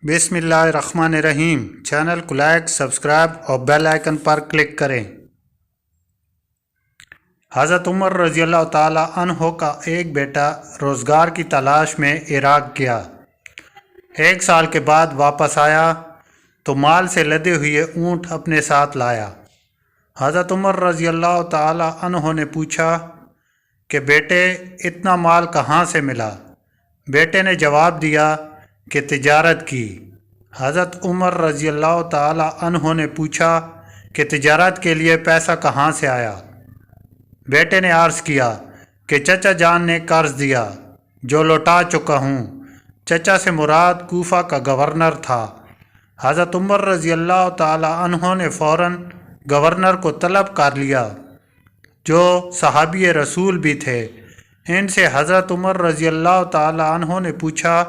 बिस्मिल्लाहिर्रहमानिर्रहीम। चैनल को like, subscribe और बेल आइकन पर क्लिक करें। हज़रत उमर रज़ियल्लाहु ताला अन्हो का एक बेटा रोज़गार की तलाश में इराक़ गया। 1 साल के बाद वापस आया तो माल से लदे हुए ऊँट अपने साथ लाया। हज़रत उमर रज़ियल्लाहु ताला अन्हो ने पूछा कि बेटे, इतना माल कहाँ से मिला? बेटे ने जवाब दिया कि तिजारत की। हज़रत उमर रज़ियल्लाहु ताला अन्हो ने पूछा कि तिजारत के लिए पैसा कहाँ से आया? बेटे ने अर्ज़ किया कि चचा जान ने कर्ज़ दिया जो लौटा चुका हूँ। चचा से मुराद कूफा का गवर्नर था। हज़रत उमर रज़ियल्लाहु ताला अन्हो ने फ़ौरन गवर्नर को तलब कर लिया जो सहाबी रसूल भी थे। इनसे हज़रत उमर रज़ियल्लाहु ताला अन्हो ने पूछा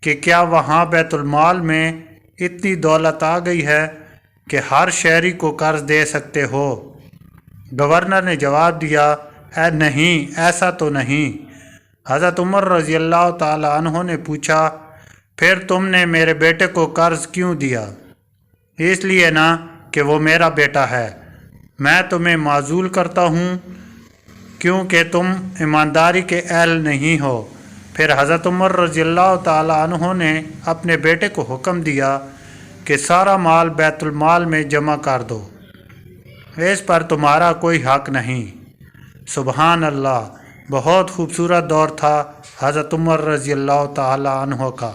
कि क्या वहाँ बैतुल माल में इतनी दौलत आ गई है कि हर शहरी को कर्ज दे सकते हो? गवर्नर ने जवाब दिया, नहीं, ऐसा तो नहीं। हज़रत उमर रज़ियल्लाहु ताला अन्हो ने पूछा, फिर तुमने मेरे बेटे को कर्ज क्यों दिया? इसलिए ना कि वो मेरा बेटा है। मैं तुम्हें माजूल करता हूँ क्योंकि तुम ईमानदारी के अहल नहीं हो। फिर हज़रत उमर रज़ियल्लाहु ताला अन्हो ने अपने बेटे को हुक्म दिया कि सारा माल बैतुल माल में जमा कर दो, इस पर तुम्हारा कोई हक नहीं। सुबहान अल्लाह, बहुत खूबसूरत दौर था हज़रत उमर रज़ियल्लाहु ताला अन्हो का।